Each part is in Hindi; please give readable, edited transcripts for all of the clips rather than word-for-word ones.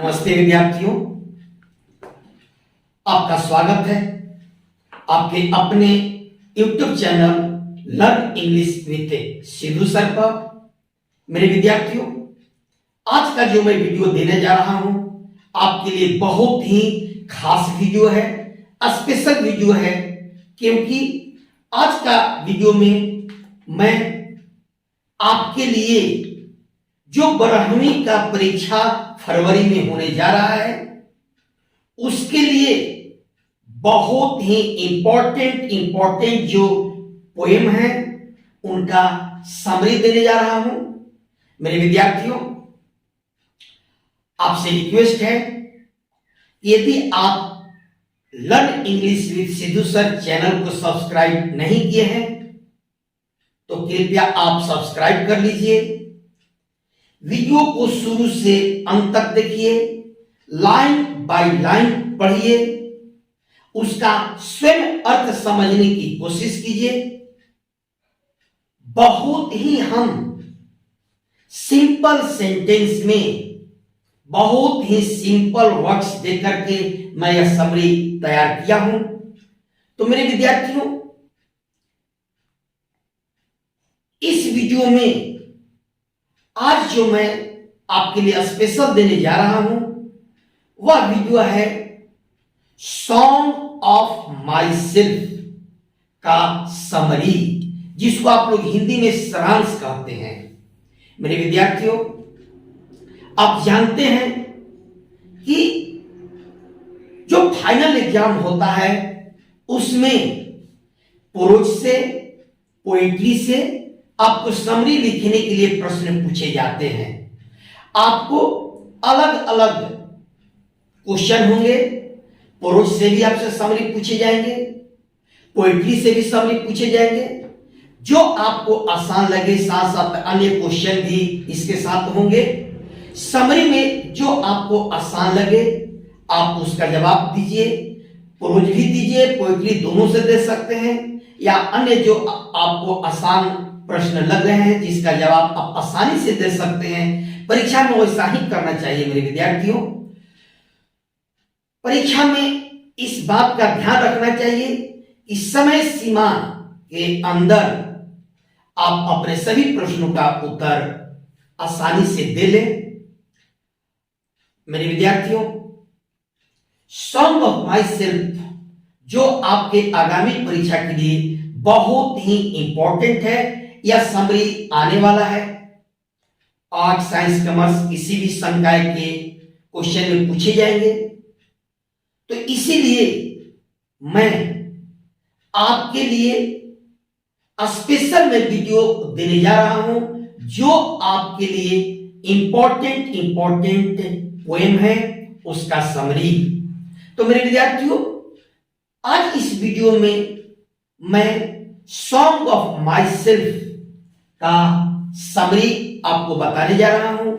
नमस्ते विद्यार्थियों, आपका स्वागत है आपके अपने YouTube channel learn English with Sidhu sir पर। मेरे विद्यार्थियों, आज का जो मैं वीडियो देने जा रहा हूं आपके लिए बहुत ही खास वीडियो है, स्पेशल वीडियो है, क्योंकि आज का वीडियो में मैं आपके लिए जो 12वीं का परीक्षा फरवरी में होने जा रहा है उसके लिए बहुत ही इंपॉर्टेंट जो पोएम है उनका समरी देने जा रहा हूं। मेरे विद्यार्थियों, आपसे रिक्वेस्ट है, यदि आप learn English with Sidhu sir channel को सब्सक्राइब नहीं किए हैं तो कृपया आप सब्सक्राइब कर लीजिए। वीडियो को शुरू से अंत तक देखिए, लाइन बाय लाइन पढ़िए, उसका स्वयं अर्थ समझने की कोशिश कीजिए। बहुत ही हम सिंपल सेंटेंस में बहुत ही सिंपल वर्ड्स देकर के मैं यह समरी तैयार किया हूं। तो मेरे विद्यार्थियों, इस वीडियो में आज जो मैं आपके लिए स्पेशल देने जा रहा हूं वह वीडियो है सॉन्ग ऑफ माई सेल्फ का समरी, जिसको आप लोग हिंदी में सारांश कहते हैं। मेरे विद्यार्थियों, आप जानते हैं कि जो फाइनल एग्जाम होता है उसमें प्रोज से, पोएट्री से आपको समरी लिखने के लिए प्रश्न पूछे जाते हैं। आपको अलग अलग क्वेश्चन होंगे, प्रोज से भी आपसे समरी पूछे जाएंगे, पोएट्री से भी समरी पूछे जाएंगे। जो आपको आसान लगे, साथ साथ अन्य क्वेश्चन भी इसके साथ होंगे। समरी में जो आपको आसान लगे आप उसका जवाब दीजिए, प्रोज भी दीजिए, पोएट्री दोनों से दे सकते हैं, या अन्य जो आपको आसान प्रश्न लग रहे हैं जिसका जवाब आप आसानी से दे सकते हैं। परीक्षा में वैसा ही करना चाहिए। मेरे विद्यार्थियों, परीक्षा में इस बात का ध्यान रखना चाहिए कि समय सीमा के अंदर आप अपने सभी प्रश्नों का उत्तर आसानी से दे लें। मेरे विद्यार्थियों, सॉन्ग ऑफ माई सेल्फ जो आपके आगामी परीक्षा के लिए बहुत ही इंपॉर्टेंट है, यह समरी आने वाला है। आर्ट, साइंस, कॉमर्स किसी भी संकाय के क्वेश्चन में पूछे जाएंगे। तो इसीलिए मैं आपके लिए स्पेशल में वीडियो देने जा रहा हूं जो आपके लिए इंपॉर्टेंट पोएम है उसका समरी। तो मेरे विद्यार्थियों, आज इस वीडियो में मैं सॉन्ग ऑफ माई सेल्फ का समरी आपको बताने जा रहा हूं।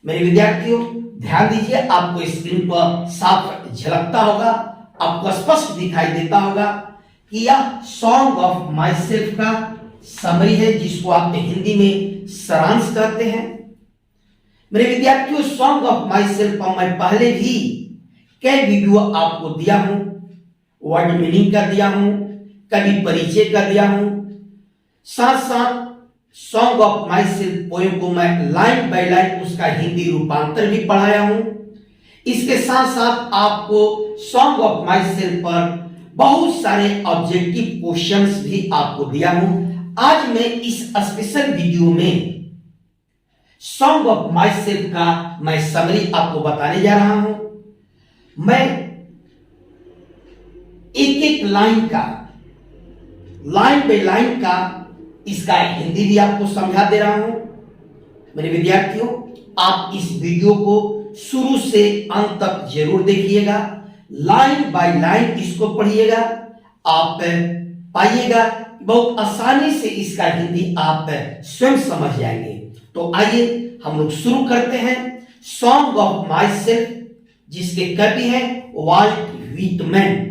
मेरे विद्यार्थियों, ध्यान दीजिए, आपको स्क्रीन पर साफ झलकता होगा, आपको स्पष्ट दिखाई देता होगा कि यह सॉन्ग ऑफ माई सेल्फ का समरी है, जिसको आप हिंदी में सारांश कहते हैं। मेरे विद्यार्थियों, सॉन्ग ऑफ माई सेल्फ पर मैं पहले भी कई वीडियो आपको दिया हूं, वर्ड मीनिंग का दिया हूं, कभी परिचय का दिया हूं, साथ साथ song of my self poem को मैं लाइन बाय लाइन उसका हिंदी रूपांतर भी पढ़ाया हूं। इसके साथ साथ आपको सॉन्ग ऑफ माई सेल्फ पर बहुत सारे ऑब्जेक्टिव क्वेश्चंस भी आपको दिया हूं। आज मैं इस स्पेशल वीडियो में सॉन्ग ऑफ माई सेल्फ का मैं समरी आपको बताने जा रहा हूं। मैं एक एक लाइन का, लाइन बाय लाइन का इसका हिंदी भी आपको समझा दे रहा हूं। मेरे विद्यार्थियों, आप इस वीडियो को शुरू से अंत तक जरूर देखिएगा, लाइन बाय लाइन इसको पढ़िएगा। आप पाइएगा बहुत आसानी से इसका हिंदी आप स्वयं समझ जाएंगे। तो आइए हम लोग शुरू करते हैं। सॉन्ग ऑफ माई सेल्फ, जिसके कवि हैं वाल्ट व्हिटमैन।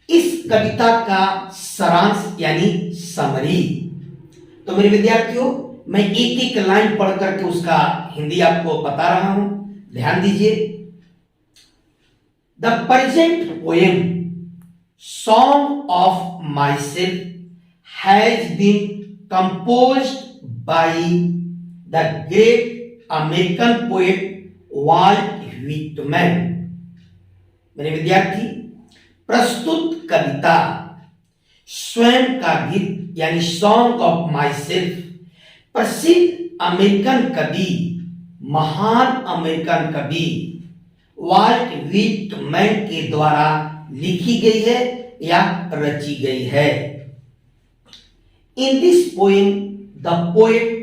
इस कविता का सारांश यानी समरी। तो मेरे विद्यार्थियों, मैं एक एक लाइन पढ़ करके उसका हिंदी आपको बता रहा हूं, ध्यान दीजिए, the present poem song of myself has been composed by the great American poet Walt Whitman. मेरे विद्यार्थी, प्रस्तुत कविता स्वयं का गीत यानी सॉन्ग ऑफ माई सेल्फ प्रसिद्ध अमेरिकन कवि, महान अमेरिकन कवि वाल्ट व्हिटमैन के द्वारा लिखी गई है या रची गई है। In this poem the poet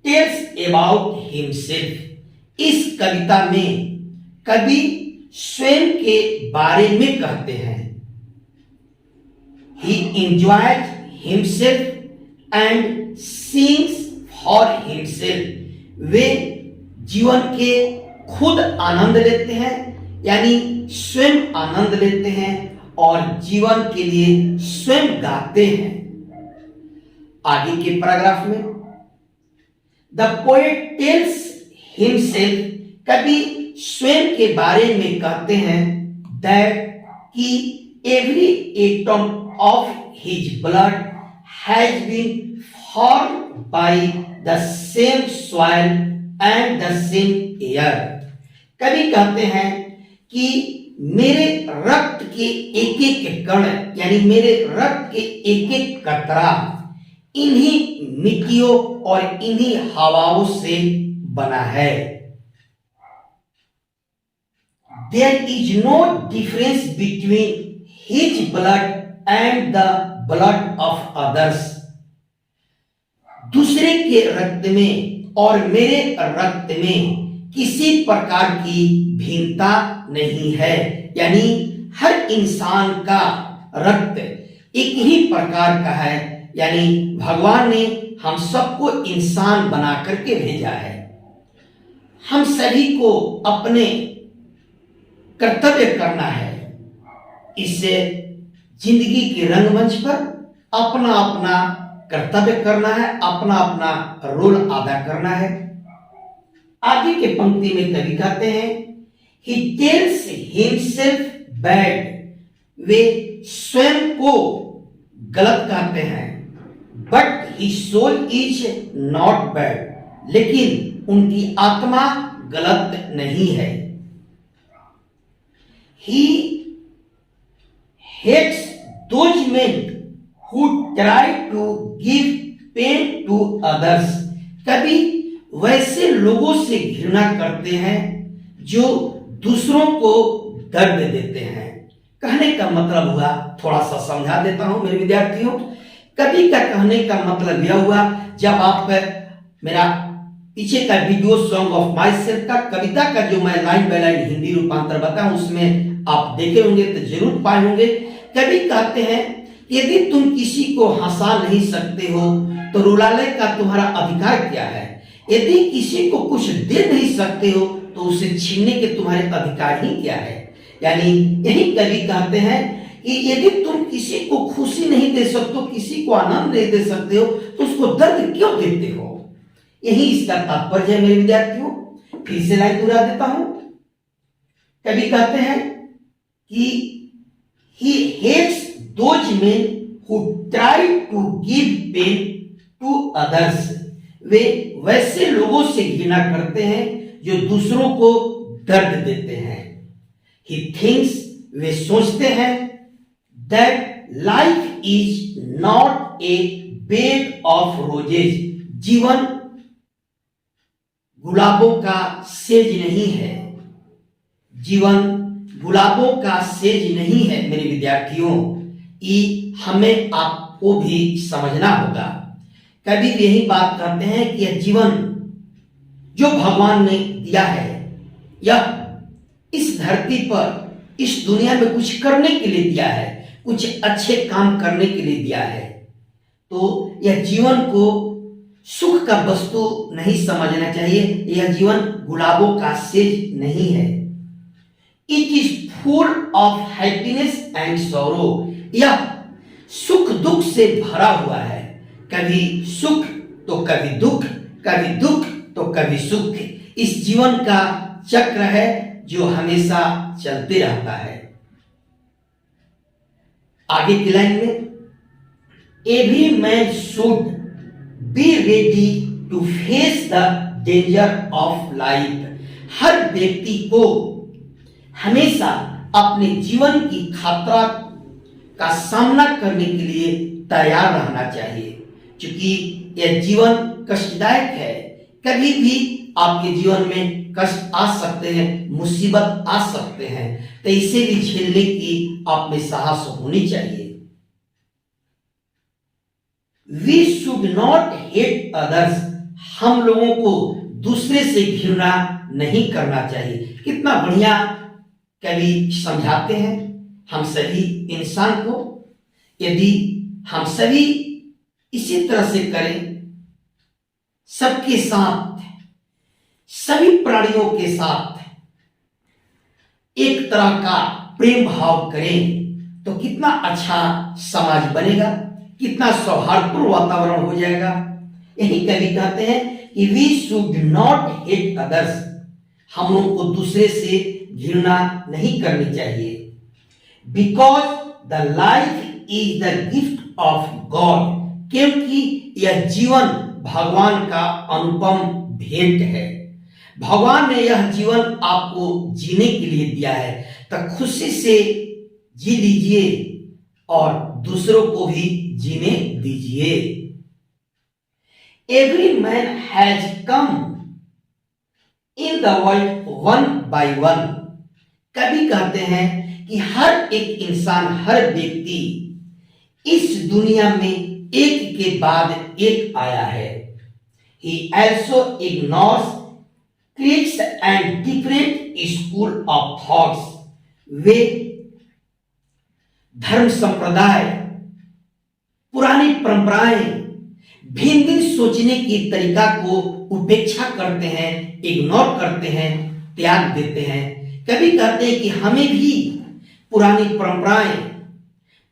tells about himself. इस कविता में कवि स्वयं के बारे में कहते हैं। He enjoys himself and sings for himself। वे जीवन के खुद आनंद लेते हैं, यानी स्वयं आनंद लेते हैं और जीवन के लिए स्वयं गाते हैं। आगे के पैराग्राफ में द पोएट टेल्स हिमसेल्फ, कवि स्वयं के बारे में कहते हैं दैट कि every atom of his blood has been formed by the same soil and the same air। कवि कहते हैं कि मेरे रक्त के एक एक कण यानी मेरे रक्त के एक एक कतरा इन्हीं मिट्टियों और इन्हीं हवाओं से बना है। There is no difference between his blood and the blood of others। दूसरे के रक्त में और मेरे रक्त में किसी प्रकार की भिन्नता नहीं है, यानी हर इंसान का रक्त एक ही प्रकार का है, यानी भगवान ने हम सबको इंसान बना करके भेजा है। हम सभी को अपने कर्तव्य करना है, इससे जिंदगी के रंगमंच पर अपना अपना कर्तव्य करना है, अपना अपना रोल अदा करना है। आगे के पंक्ति में कवि कहते हैं he tells himself bad। वे स्वयं को गलत कहते हैं, but his soul is not bad। लेकिन उनकी आत्मा गलत नहीं है। He hates those men who try to give pain to others। कभी वैसे लोगों से घृणा करते हैं जो दूसरों को दर्द देते हैं। कहने का मतलब हुआ, थोड़ा सा समझा देता हूं मेरे विद्यार्थियों। कवि का कहने का मतलब यह हुआ, जब आप मेरा पीछे का video song of my self का कविता का जो मैं लाइन बाय लाइन हिंदी रूपांतर बताऊं उसमें आप देखे होंगे तो जरूर पाए होंगे। कवि कहते हैं यदि तुम किसी को हंसा नहीं सकते हो तो रुलाने का तुम्हारा अधिकार क्या है। यदि किसी को कुछ दे नहीं सकते हो तो उसे छीनने के तुम्हारे अधिकार ही क्या है। यानी यही कवि कहते हैं कि यदि तुम किसी को खुशी नहीं दे सकते हो, किसी को आनंद नहीं दे सकते हो तो उसको दर्द क्यों देते हो। यही इसका तात्पर्य है मेरे विद्यार्थियों। फिर से लाइन दोहरा देता हूं। कवि कहते हैं कि he hates those men who try to give pain to others। वे वैसे लोगों से घृणा करते हैं जो दूसरों को दर्द देते हैं। He thinks, वे सोचते हैं that life is not a bed of roses। जीवन गुलाबों का सेज नहीं है। जीवन गुलाबों का सेज नहीं है मेरे विद्यार्थियों। ये हमें आपको भी समझना होगा। कभी यही बात कहते हैं कि यह जीवन जो भगवान ने दिया है, यह इस धरती पर इस दुनिया में कुछ करने के लिए दिया है, कुछ अच्छे काम करने के लिए दिया है। तो यह जीवन को सुख का वस्तु नहीं समझना चाहिए। यह जीवन गुलाबों का सेज नहीं है। It is full of happiness and sorrow. यह सुख दुख से भरा हुआ है। कभी सुख तो कभी दुख, कभी दुख तो कभी सुख। इस जीवन का चक्र है जो हमेशा चलते रहता है। आगे की लाइन में, every man should be ready to face the danger of life. हर व्यक्ति को हमेशा अपने जीवन की खतरा का सामना करने के लिए तैयार रहना चाहिए, क्योंकि यह जीवन कष्टदायक है। कभी भी आपके जीवन में कष्ट आ सकते हैं, मुसीबत आ सकते हैं, तो इसे भी झेलने की आप में साहस होनी चाहिए। We should not hate others. हम लोगों को दूसरे से घृणा नहीं करना चाहिए। कितना बढ़िया कवि समझाते हैं हम सभी इंसान को। यदि हम सभी इसी तरह से करें, सबके साथ, सभी प्राणियों के साथ एक तरह का प्रेम भाव करें, तो कितना अच्छा समाज बनेगा, कितना सौहार्दपूर्ण वातावरण हो जाएगा। यही कवि कहते हैं कि we should not hate others. हम लोगों को दूसरे से घृणा नहीं करनी चाहिए। Because the life is the gift of God. क्योंकि यह जीवन भगवान का अनुपम भेंट है। भगवान ने यह जीवन आपको जीने के लिए दिया है, तो खुशी से जी लीजिए और दूसरों को भी जीने दीजिए। Every man has come in the world one by one. कभी कहते हैं कि हर एक इंसान, हर व्यक्ति इस दुनिया में एक के बाद एक आया है। He also ignores creeds and different school of thoughts. वे धर्म संप्रदाय, पुरानी परंपराएं, भिन्न भिन्न सोचने की तरीका को उपेक्षा करते हैं, इग्नोर करते हैं, त्याग देते हैं। कभी कहते हैं कि हमें भी पुरानी परंपराएं,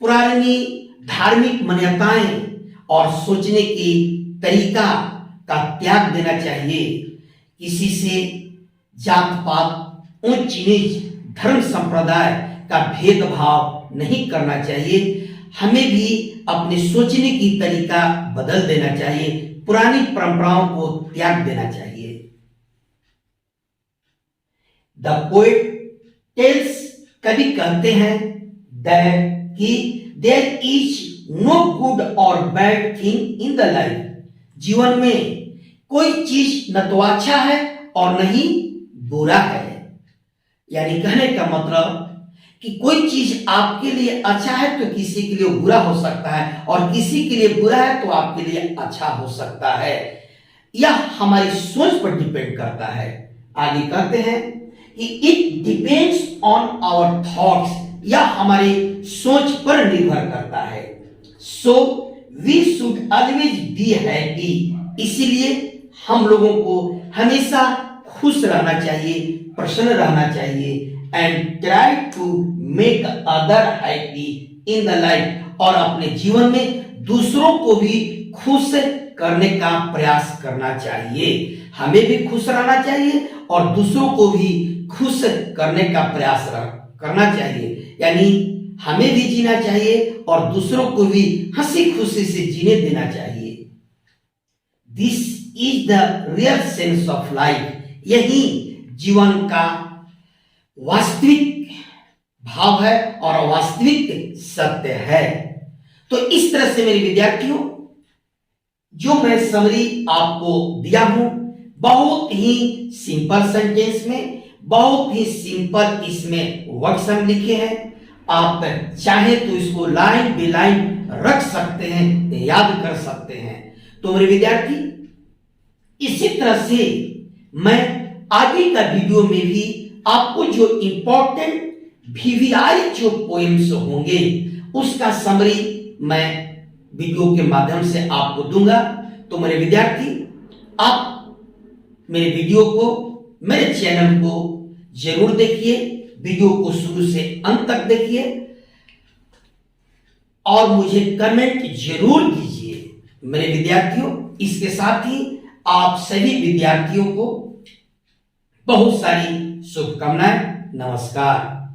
पुरानी धार्मिक मान्यताएं और सोचने की तरीका का त्याग देना चाहिए। किसी से जात पात, ऊंच नीच, धर्म संप्रदाय का भेदभाव नहीं करना चाहिए। हमें भी अपने सोचने की तरीका बदल देना चाहिए, पुरानी परंपराओं को त्याग देना चाहिए। द पोएट टेल्स, कवि कहते हैं दैट कि देयर इज नो गुड और bad thing in the life. जीवन में कोई चीज न तो अच्छा है और न ही बुरा है। यानी कहने का मतलब कि कोई चीज आपके लिए अच्छा है तो किसी के लिए बुरा हो सकता है, और किसी के लिए बुरा है तो आपके लिए अच्छा हो सकता है। यह हमारी सोच पर डिपेंड करता है। आगे कहते हैं कि it depends on our thoughts. यह हमारी सोच पर निर्भर करता है। So we should always be happy. इसीलिए हम लोगों को हमेशा खुश रहना चाहिए, प्रसन्न रहना चाहिए। And try to make other happy in the life. और अपने जीवन में दूसरों को भी खुश करने का प्रयास करना चाहिए। हमें भी खुश रहना चाहिए और दूसरों को भी खुश करने का प्रयास करना चाहिए। यानी हमें भी जीना चाहिए और दूसरों को भी हंसी खुशी से जीने देना चाहिए। This is the real sense of life. यही जीवन का वास्तविक भाव है और वास्तविक सत्य है। तो इस तरह से मेरे विद्यार्थियों, जो मैं समरी आपको दिया हूं, बहुत ही सिंपल सेंटेंस में, बहुत ही सिंपल इसमें वर्ड्स हम लिखे हैं। आप चाहे तो इसको लाइन बाय लाइन रख सकते हैं, याद कर सकते हैं। तो मेरे विद्यार्थी, इसी तरह से मैं आगे का वीडियो में भी आपको जो इंपॉर्टेंट वीवीआई जो पोएम्स होंगे उसका समरी मैं वीडियो के माध्यम से आपको दूंगा। तो मेरे विद्यार्थी, आप मेरे वीडियो को, मेरे चैनल को जरूर देखिए, वीडियो को शुरू से अंत तक देखिए और मुझे कमेंट जरूर कीजिए। मेरे विद्यार्थियों, इसके साथ ही आप सभी विद्यार्थियों को बहुत सारी शुभकामनाएं। नमस्कार।